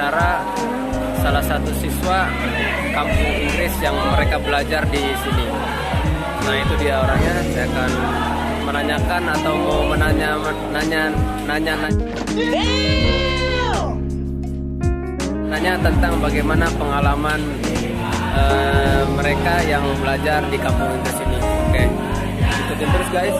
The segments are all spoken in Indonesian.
saudara salah satu siswa kampung Inggris yang mereka belajar di sini. Nah, itu dia orangnya. Saya akan menanyakan atau mau nanya tentang bagaimana pengalaman mereka yang belajar di kampung Inggris ini. Oke, ikutin terus guys.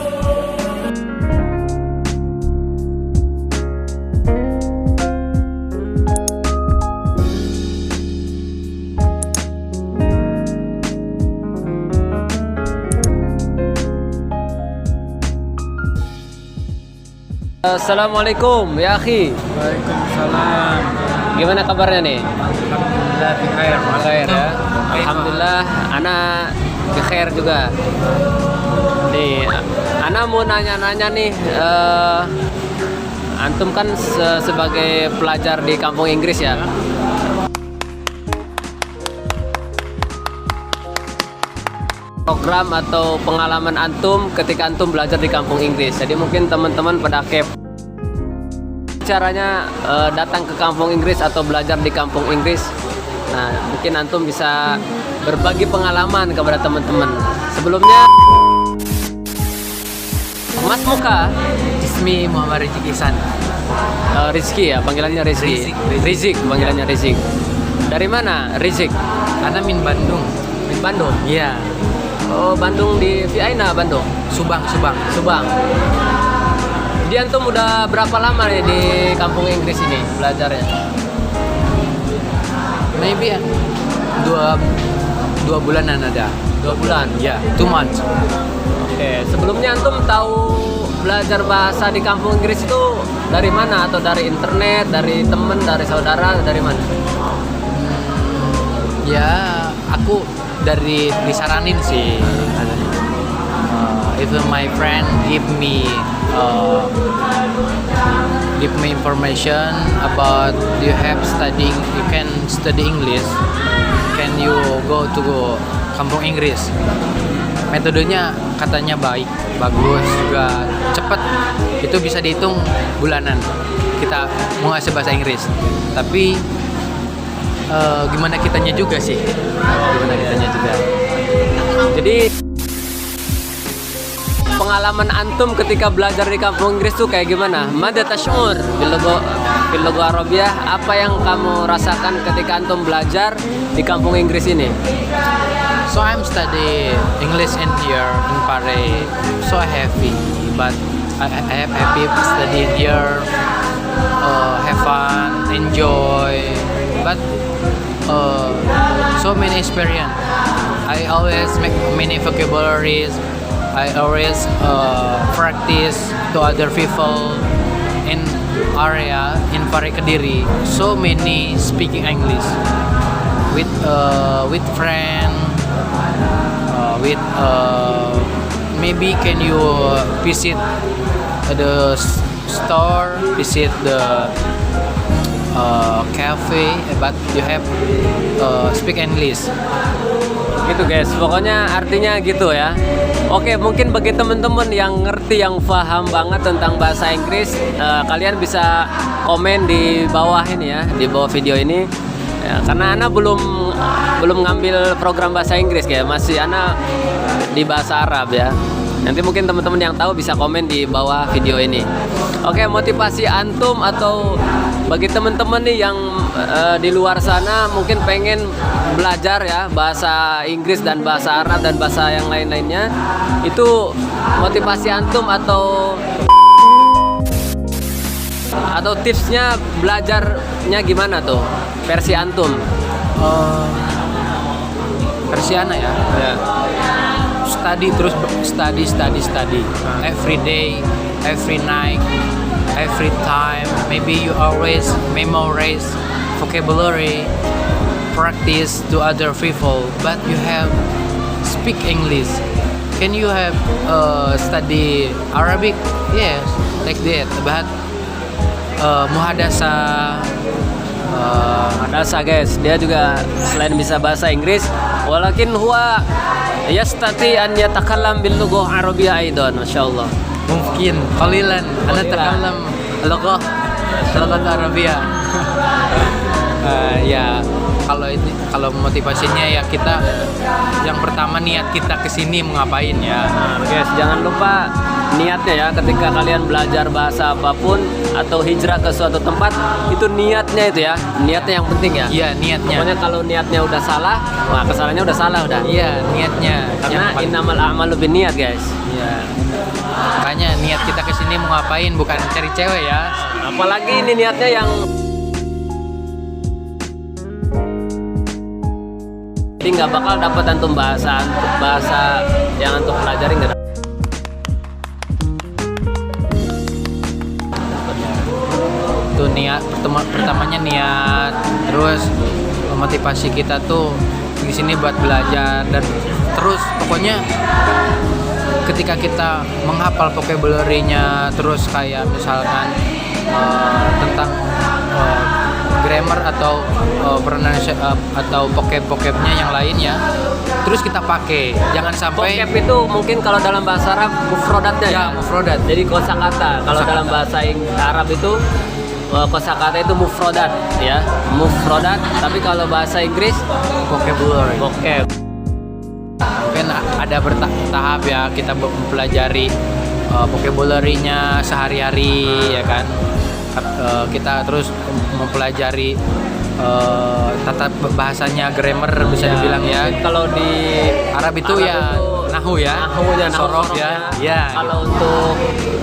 Assalamualaikum ya akhi. Waalaikumsalam. Gimana kabarnya nih? Alhamdulillah bikhair. Bikhair ya. Alhamdulillah ana bikhair juga. Nih, ana mau nanya-nanya nih, antum kan sebagai pelajar di kampung Inggris ya. Program atau pengalaman antum ketika antum belajar di kampung Inggris. Jadi mungkin teman-teman pada caranya datang ke kampung Inggris atau belajar di kampung Inggris. Nah, mungkin antum bisa berbagi pengalaman kepada teman-teman. Sebelumnya, Mas Muka, Ismi Muhammad Rizki Ihsan. Rizky ya, panggilannya Rizky. Rizik, panggilannya Rizik. Dari mana Rizik? Ana min Bandung. Di Bandung. Iya. Oh, Bandung di Viaina, Bandung. Subang. Jadi antum udah berapa lama nih di kampung Inggris ini belajarnya? Maybe ya. Dua bulanan ada. 2 bulan. Ya, 2 months. Oke, sebelumnya antum tahu belajar bahasa di kampung Inggris itu dari mana? Atau dari internet, dari temen, dari saudara, dari mana? Ya, aku disaranin sih. If my friend give me information about you can study English, can you go to kampung Inggris. Metodenya katanya bagus juga cepet, itu bisa dihitung bulanan kita mau ngasih bahasa Inggris. Tapi gimana kitanya juga sih, Jadi pengalaman antum ketika belajar di kampung Inggris tuh kayak gimana? Mada tash'ur bil lugha Arabiyah, apa yang kamu rasakan ketika antum belajar di kampung Inggris ini? So I'm study English in here in Pare, so happy, but I have happy study here, have fun, enjoy, but so many experience. I always make many vocabularies. I always practice to other people in area in Pare Kediri. So many speaking English with friend, with maybe can you visit the store, visit the cafe, but you have speak English. Gitu guys, pokoknya artinya gitu ya. Oke, mungkin bagi teman-teman yang ngerti, yang paham banget tentang bahasa Inggris, kalian bisa komen di bawah ini ya, di bawah video ini ya, karena Ana belum ngambil program bahasa Inggris ya, masih Ana di bahasa Arab ya. Nanti mungkin teman-teman yang tahu bisa komen di bawah video ini. Oke, motivasi antum atau bagi teman-teman nih yang di luar sana mungkin pengen belajar ya bahasa Inggris dan bahasa Arab dan bahasa yang lain-lainnya, itu motivasi antum atau tipsnya belajarnya gimana tuh versi antum? Versi Ana ya. Study terus, study every day, every night, every time. Maybe you always memorize vocabulary, practice to other people, but you have speak English. Can you have study Arabic? Yes, like that. But muhadasa guys, dia juga selain bisa bahasa Inggris, walakin huwa yastati an yatakallam bil lughah Arabiyyah aidan, masyaallah. Mungkin qalilan ana takallam lughah Arabiyyah. kalau motivasinya ya kita yang pertama niat kita kesini mau ngapain ya. Nah, guys, jangan lupa niatnya ya, ketika kalian belajar bahasa apapun atau hijrah ke suatu tempat, itu niatnya itu ya, niatnya yang penting ya. Iya, niatnya. Pokoknya kalau niatnya udah salah, wah kesalahannya udah salah udah. Iya, niatnya. Karena Yang paling- innamal a'malu binniyat, guys. Iya. Makanya niat kita kesini mau ngapain, bukan cari cewek ya. Apalagi ini niatnya yang jadi nggak bakal dapat antum bahasa yang antum pelajari nggak. Itu niat pertamanya niat, terus motivasi kita tuh di sini buat belajar dan terus pokoknya ketika kita menghafal vocabulary-nya, terus kayak misalkan tentang grammar atau pronunciation atau vocab-vocabnya yang lainnya, terus kita pakai, jangan sampai Vocab itu mungkin kalau dalam bahasa Arab mufrodatnya ya mufrodat. Jadi kosakata. Kalau dalam bahasa Arab itu kosakata itu mufrodat ya, mufrodat. Tapi kalau bahasa Inggris Vocabulary. vocab. Kan ada bertahap ya, kita mempelajari vocabulary-nya sehari-hari ya kan. Kita terus mempelajari tata bahasanya, grammar bisa dibilang ya. Kalau di Arab itu ya nahu ya, nahunya, sorof ya. Ya. Kalau untuk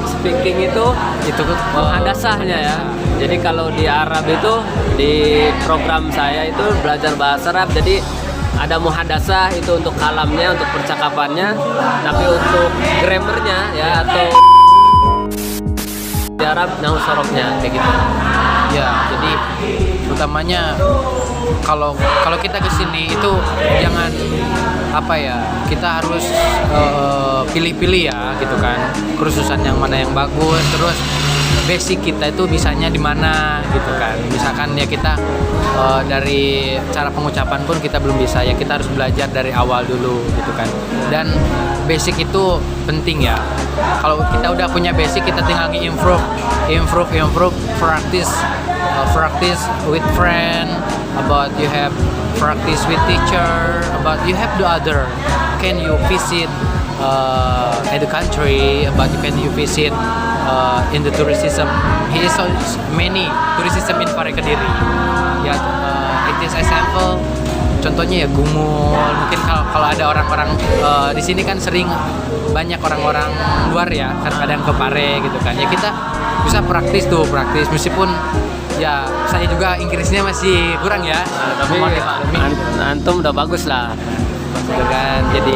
speaking itu muhadasahnya ya. Jadi kalau di Arab itu di program saya itu belajar bahasa Arab, jadi ada muhadasah itu untuk kalamnya, untuk percakapannya, tapi untuk grammarnya ya atau di Arab nahu sorofnya kayak gitu. Ya, jadi utamanya kalau kita kesini itu jangan apa ya, kita harus pilih-pilih ya gitu kan, kursusan yang mana yang bagus, terus basic kita itu bisanya di mana gitu kan. Misalkan ya kita dari cara pengucapan pun kita belum bisa ya, kita harus belajar dari awal dulu gitu kan. Dan basic itu penting ya. Kalau kita udah punya basic, kita tinggal improve, practice with friend, about you have practice with teacher, about you have the other. Can you visit at the country, about can you visit in the tourism. He is so many tourism in Pare Kediri. Ya, it is example. Contohnya ya Gumul. Mungkin kalau ada orang-orang di sini kan sering banyak orang-orang luar ya, kadang ke Pare gitu kan. Ya kita bisa praktis meskipun ya saya juga Inggrisnya masih kurang ya. Tapi antum udah bagus lah. Gitu kan. Jadi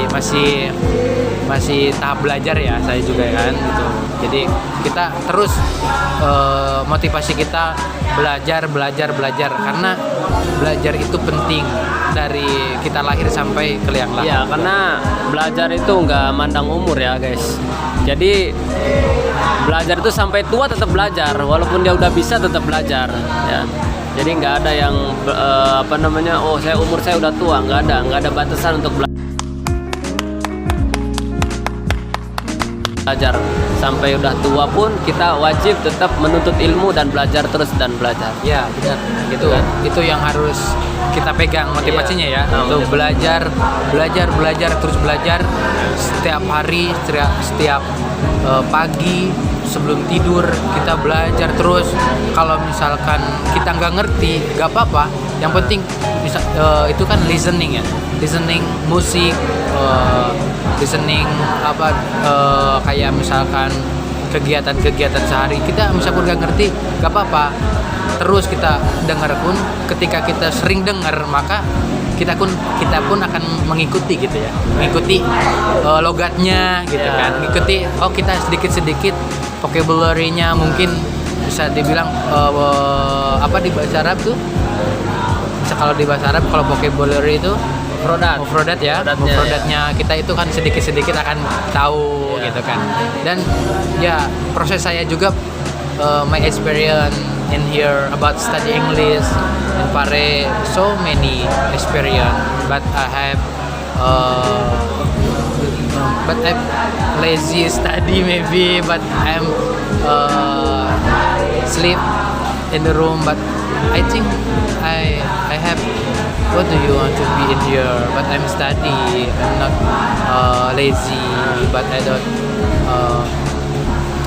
masih tahap belajar ya saya juga kan gitu. Jadi kita terus motivasi kita belajar karena belajar itu penting dari kita lahir sampai ke liang lahat. Iya, karena belajar itu nggak mandang umur ya guys. Jadi belajar itu sampai tua tetap belajar, walaupun dia udah bisa tetap belajar ya. Jadi nggak ada yang oh umur saya udah tua, nggak ada batasan untuk belajar. Sampai udah tua pun kita wajib tetap menuntut ilmu dan belajar terus dan belajar. Ya benar, gitu kan. Itu yang harus kita pegang motivasinya ya. Untuk belajar terus belajar setiap hari, setiap pagi sebelum tidur kita belajar terus. Kalau misalkan kita nggak ngerti, nggak apa-apa. Yang penting itu kan listening ya, listening musik, listening kayak misalkan kegiatan-kegiatan sehari kita misalkan nggak ngerti, nggak apa-apa. Terus kita dengar pun, ketika kita sering dengar maka kita pun akan mengikuti gitu ya, mengikuti logatnya gitu kan, mengikuti kita sedikit vocabulary-nya mungkin bisa dibilang di bahasa Arab tuh. Kalau di bahasa Arab kalau vocabulary itu mufrodat ya, mufrodatnya kita itu kan sedikit akan tahu gitu kan. Dan ya proses saya juga my experience in here about study English in Pare, so many experience, but I'm lazy study maybe, but I'm sleep in the room, but I think I have what do you want to be in here? But I'm study. I'm not lazy. But I don't.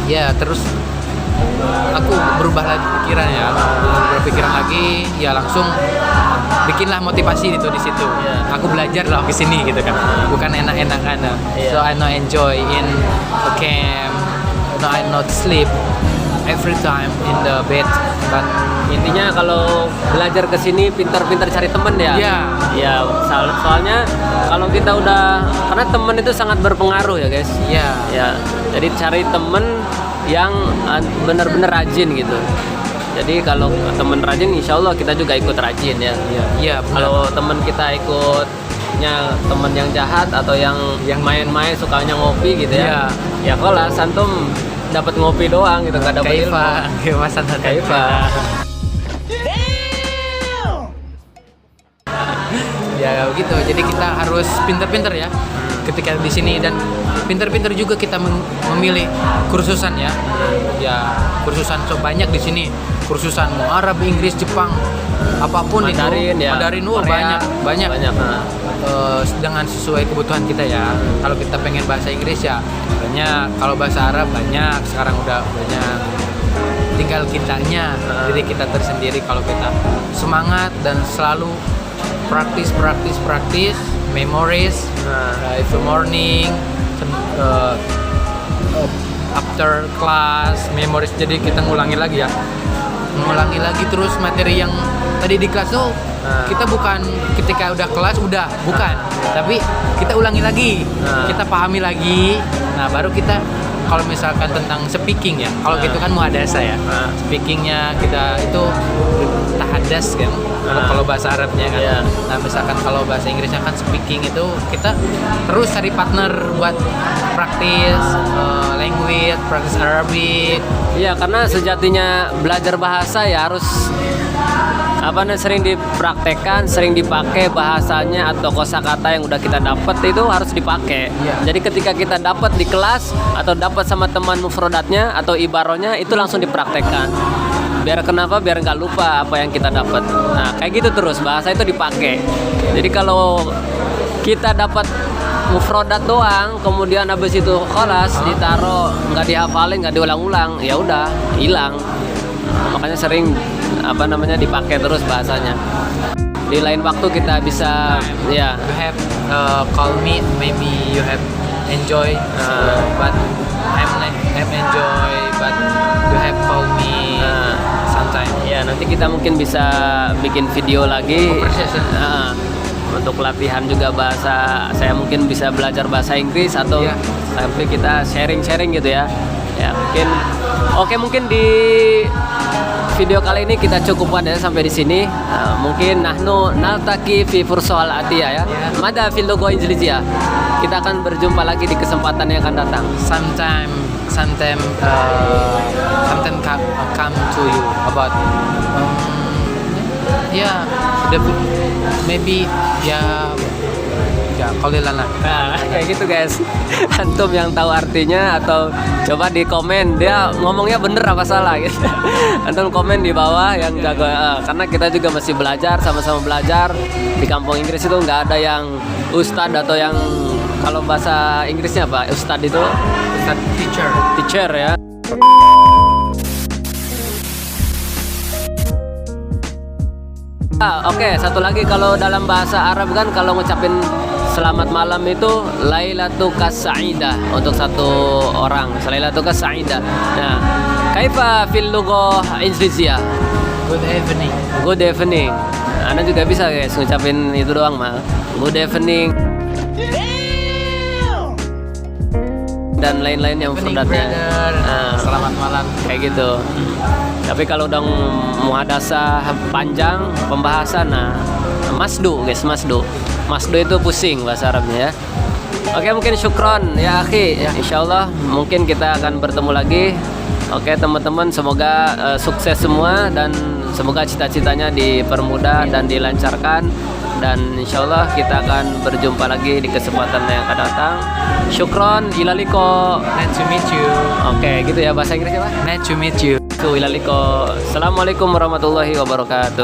Ya terus aku berubah lagi pikiran ya, berpikiran lagi ya langsung bikinlah motivasi itu di situ. Aku belajar loh ke sini gitu kan, bukan enak-enakan. So I not enjoy in a camp, no I not sleep every time in the bed. But Intinya kalau belajar ke sini pintar-pintar cari temen ya. Iya. Ya, soalnya kalau kita udah, karena temen itu sangat berpengaruh ya guys. ya Ya, jadi cari temen yang benar-benar rajin gitu. Jadi kalau temen rajin, insya Allah kita juga ikut rajin ya. ya Kalau temen kita ikutnya temen yang jahat atau yang main-main sukanya ngopi gitu ya. Ya kalau antum dapat ngopi doang gitu, nggak dapat ilmu. Kaifa Kaifa. Ya begitu. Jadi kita harus pintar-pintar ya ketika di sini, dan pintar-pintar juga kita memilih kursusan ya. Ya kursusan banyak di sini. Kursusan mau Arab, Inggris, Jepang, apapun Mandarin, itu. ya. Mandarin Korea, banyak. Nah. Dengan sesuai kebutuhan kita ya. Kalau kita pengen bahasa Inggris ya banyak. Kalau bahasa Arab banyak. Sekarang udah banyak. Tinggal kitanya, diri kita tersendiri. Kalau kita semangat dan selalu praktis, memories, every morning, after class, memories. Jadi kita ngulangi lagi ya, terus materi yang tadi di kelas tuh kita bukan ketika udah kelas udah, bukan, tapi kita ulangi lagi, kita pahami lagi. Nah baru kita kalau misalkan tentang speaking ya, kalau gitu kan muhadasa ya, speakingnya kita itu tahadas kan, kalau bahasa Arabnya kan. Nah misalkan kalau bahasa Inggrisnya kan speaking itu kita terus cari partner buat praktis language, praktis Arabic. Iya, karena sejatinya belajar bahasa ya harus sering dipraktekkan, sering dipakai bahasanya atau kosakata yang udah kita dapat itu harus dipakai. Jadi ketika kita dapat di kelas atau dapat sama teman mufrodatnya atau ibarohnya itu langsung dipraktekkan. Biar nggak lupa apa yang kita dapat. Nah kayak gitu terus, bahasa itu dipakai. Jadi kalau kita dapat mufrodat doang, kemudian habis itu kelas ditaruh nggak dihafalin, nggak diulang-ulang, ya udah hilang. Makanya sering dipakai terus bahasanya. Di lain waktu kita bisa ya. You have call me, maybe you have enjoy, but I'm enjoy, but you have call me sometime. Ya nanti kita mungkin bisa bikin video lagi. Untuk latihan juga bahasa, saya mungkin bisa belajar bahasa Inggris atau sampai kita sharing gitu ya. Ya mungkin mungkin di video kali ini kita cukupkan ya sampai di sini. Mungkin nahnu naltaqi fi fursal atiyah ya. Mada fil logo injilizia. Kita akan berjumpa lagi di kesempatan yang akan datang. Sometime come to you about maybe kalilan lah. Nah, kayak gitu guys. Antum yang tahu artinya atau coba di komen dia ngomongnya bener apa salah gitu. Antum komen di bawah yang jago, karena kita juga masih belajar, sama-sama belajar. Di kampung Inggris itu nggak ada yang ustadz atau yang, kalau bahasa Inggrisnya apa? Ustadz itu teacher ya. Oke, satu lagi kalau dalam bahasa Arab kan kalau ngucapin selamat malam itu Lailatuka Sa'idah untuk satu orang. Lailatuka Sa'idah. Nah, kaifa fil lughah Indonesia? Good evening. Anda juga bisa guys ngucapin itu doang mah. Good evening. Dan lain-lain yang fordatnya. Selamat malam kayak gitu. Tapi kalau udah muhadasah panjang pembahasan, masdu guys, masdu itu pusing bahasa Arabnya ya. Oke, mungkin syukron ya akhi. Insyaallah mungkin kita akan bertemu lagi. Oke teman-teman, semoga sukses semua dan semoga cita-citanya dipermudah dan dilancarkan. Dan insyaallah kita akan berjumpa lagi di kesempatan yang akan datang. Syukron, ilaliko. Nice to meet you. Oke, gitu ya bahasa Inggrisnya Pak. Nice to meet you. Ilaliko. Assalamualaikum warahmatullahi wabarakatuh.